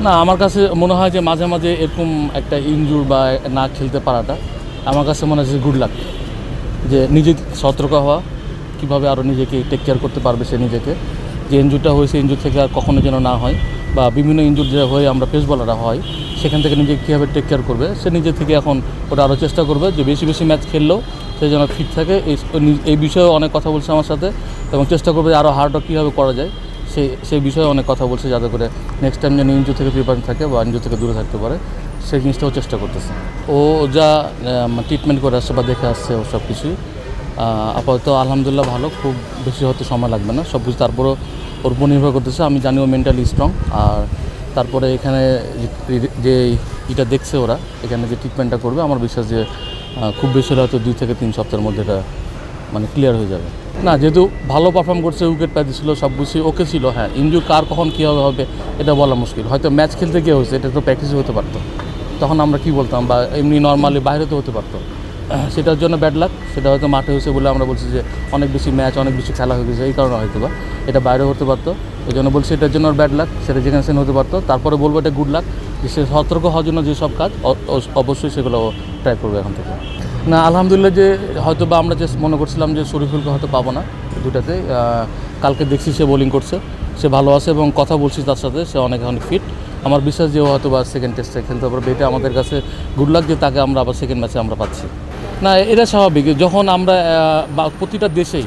না, আমার কাছে মনে হয় যে মাঝে মাঝে এরকম একটা ইনজুর বা না খেলতে পারাটা আমার কাছে মনে হয় যে গুড লাক, যে নিজে সতর্ক হওয়া, কীভাবে আরও নিজেকে টেক কেয়ার করতে পারবে সে নিজেকে, যে ইনজুরটা হয়েছে ইনজুর থেকে আর কখনো যেন না হয়, বা বিভিন্ন ইনজুর যে হয়ে আমরা পেস বলাররা হয় সেখান থেকে নিজেকে কীভাবে টেক কেয়ার করবে সে নিজে থেকে এখন ওটা আরও চেষ্টা করবে যে বেশি বেশি ম্যাচ খেললেও সে যেন ফিট থাকে। এই বিষয়ে অনেক কথা বলছে আমার সাথে, এবং চেষ্টা করবে আরও হার্ডও কীভাবে করা যায় সেই বিষয়ে অনেক কথা বলছে, যাতে করে নেক্সট টাইম যেন ইনজুর থেকে প্রিপারেশন থাকে বা ইনজুর থেকে দূরে থাকতে পারে, সেই জিনিসটাও চেষ্টা করতেছে। ও যা ট্রিটমেন্ট করে আসছে বা দেখে আসছে ও সব কিছুই আপাতত আলহামদুলিল্লাহ ভালো, খুব বেশি হতে সময় লাগবে না সব কিছু। তারপরও ওর উপর নির্ভর করতেছে, আমি জানি ও মেন্টালি স্ট্রং। আর তারপরে এখানে যে এটা দেখছে ওরা, এখানে যে ট্রিটমেন্টটা করবে আমার বিশ্বাস যে খুব বেশি হলে হয়তো 2 থেকে 3 সপ্তাহের মধ্যে এটা মানে ক্লিয়ার হয়ে যাবে। না, যেহেতু ভালো পারফর্ম করছে, উইকেট পাইতেছিল, সব কিছু ওকে ছিল। হ্যাঁ, ইনজুর কার কখন কীভাবে হবে এটা বলা মুশকিল। হয়তো ম্যাচ খেলতে গিয়ে হয়েছে, এটা তো প্র্যাকটিসে হতে পারতো, তখন আমরা কী বলতাম, বা এমনি নর্মালি বাইরে তো হতে পারতো। সেটার জন্য ব্যাড লাক, সেটা হয়তো মাঠে হয়েছে বলে আমরা বলছি যে অনেক বেশি ম্যাচ, অনেক বেশি খেলা হয়ে গেছে, এই কারণে হয়তো বা এটা বাইরে হতে পারতো। এই জন্য বলছি এটার জন্য ব্যাড লাক, সেটা যেখানে সেখানে হতে পারতো। তারপরে বলবো এটা গুড লাক, যে সে সতর্ক হওয়ার জন্য যেসব কাজ অবশ্যই সেগুলো ট্রাই করবে এখন থেকে। না, আলহামদুলিল্লাহ, যে হয়তো বা আমরা যে মনে করছিলাম যে শরীফুলকে হয়তো পাবো না দুটাতে, কালকে দেখছি সে বোলিং করছে, সে ভালো আছে, এবং কথা বলছি তার সাথে, সে অনেক ফিট। আমার বিশ্বাস যে ও হয়তো বা সেকেন্ড টেস্টে খেলতে পারবে, এটা আমাদের কাছে গুড লাক যে তাকে আমরা আবার সেকেন্ড ম্যাচে আমরা পাচ্ছি। না, এটা স্বাভাবিক, যখন আমরা প্রতিটা দেশেই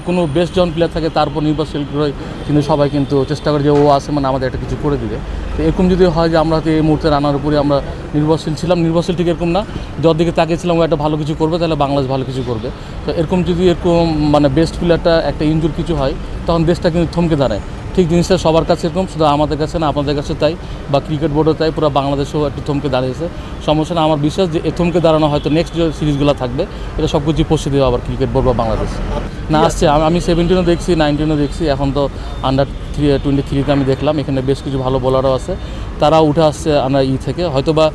কোনো বেস্ট জন প্লেয়ার থাকে তার উপর নির্ভরশীল করে কিন্তু সবাই কিন্তু চেষ্টা করে যে ও আসে মানে আমাদের একটা কিছু করে দিবে। তো এরকম যদি হয় যে আমরা হয়তো এই মুহূর্তে রানার উপরে আমরা নির্ভরশীল ছিলাম, নির্ভরশীল ঠিক এরকম না, যার দিকে তাকিয়েছিলাম ও একটা ভালো কিছু করবে, তাহলে বাংলাদেশ ভালো কিছু করবে। তো এরকম যদি এরকম মানে বেস্ট প্লেয়ারটা একটা ইনজুর কিছু হয়, তখন দেশটা কিন্তু থমকে দাঁড়ায়। ঠিক জিনিসটা সবার কাছে এরকম, শুধু আমাদের কাছে না, আপনাদের কাছে তাই, বা ক্রিকেট বোর্ডও তাই, পুরো বাংলাদেশেও একটু থমকে দাঁড়িয়েছে। সমস্যা না, আমার বিশ্বাস যে এ থমকে দাঁড়ানো হয়তো নেক্সট যে সিরিজগুলো থাকবে এটা সব কিছু পৌঁছে দেবে আবার ক্রিকেট বোর্ড বা বাংলাদেশ। না, আসছে, আমি 17ও দেখছি, 19ও দেখছি, এখন তো আন্ডার 23তে আমি দেখলাম, এখানে বেশ কিছু ভালো বোলারও আছে, তারাও উঠে আসছে আমরা থেকে। হয়তো বা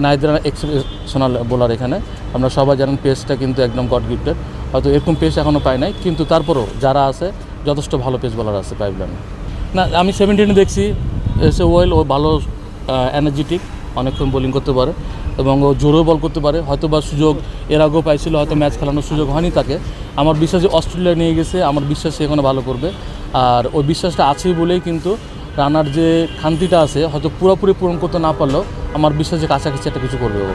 নাইদেরা এক্সেপশনাল বোলার, এখানে আমরা সবাই জানেন পেসটা কিন্তু একদম গড গিফটেড, হয়তো এরকম পেস এখনও পাই নাই, কিন্তু তারপরেও যারা আছে যথেষ্ট ভালো পেস বোলার আছে পাইপলাইনে। না, আমি 17 দেখছি, এসে ওয়েল, ও ভালো এনার্জেটিক, অনেকক্ষণ বোলিং করতে পারে, এবং ও জোরেও বল করতে পারে। হয়তো বা সুযোগ এর আগেও পাইছিল, হয়তো ম্যাচ খেলানোর সুযোগ হয়নি তাকে। আমার বিশ্বাস যে অস্ট্রেলিয়া নিয়ে গেছে, আমার বিশ্বাস সে এখানে ভালো করবে। আর ওই বিশ্বাসটা আছেই বলেই কিন্তু রানার যে খান্তিটা আছে, হয়তো পুরোপুরি পূরণ করতে না পারলেও আমার বিশ্বাস যে কাছাকাছি একটা কিছু করবে ও।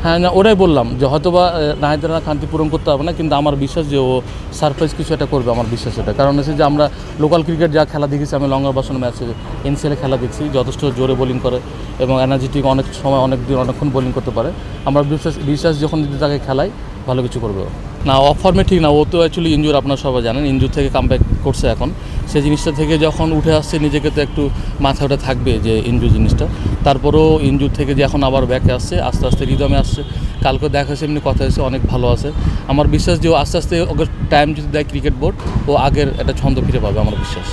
হ্যাঁ, না, ওটাই বললাম যে হয়তো বা নাহিদ রানা খান্তি পূরণ করতে হবে না, কিন্তু আমার বিশ্বাস যে ও সারপ্রাইজ কিছু একটা করবে, আমার বিশ্বাস এটা। কারণ হচ্ছে যে আমরা লোকাল ক্রিকেট যা খেলা দেখেছি, আমি লঙ্গার বাসন ম্যাচে এনসিএলে খেলা দেখছি, যথেষ্ট জোরে বোলিং করে এবং এনার্জেটিক, অনেক সময় অনেকক্ষণ বোলিং করতে পারে। আমার বিশ্বাস যখন যদি তাকে খেলাই ভালো কিছু করবে ও। না, অফ ফর্মে ঠিক না, ও তো অ্যাকচুয়ালি ইনজুর, আপনারা সবাই জানেন, ইনজুর থেকে কামব্যাক করছে এখন। সেই জিনিসটা থেকে যখন উঠে আসছে, নিজেকে তো একটু মাথায় ওটা থাকবে যে ইনজুর জিনিসটা। তারপরেও ইনজুর থেকে যে এখন আবার ব্যাকে আসছে, আস্তে আস্তে রিদমে আসছে, কালকে দেখা হয়েছে, এমনি কথা হয়েছে, অনেক ভালো আছে। আমার বিশ্বাস যে ও আস্তে আস্তে ওকে টাইম যদি দেয় ক্রিকেট বোর্ড, ও আগের একটা ছন্দ ফিরে পাবে, আমার বিশ্বাস।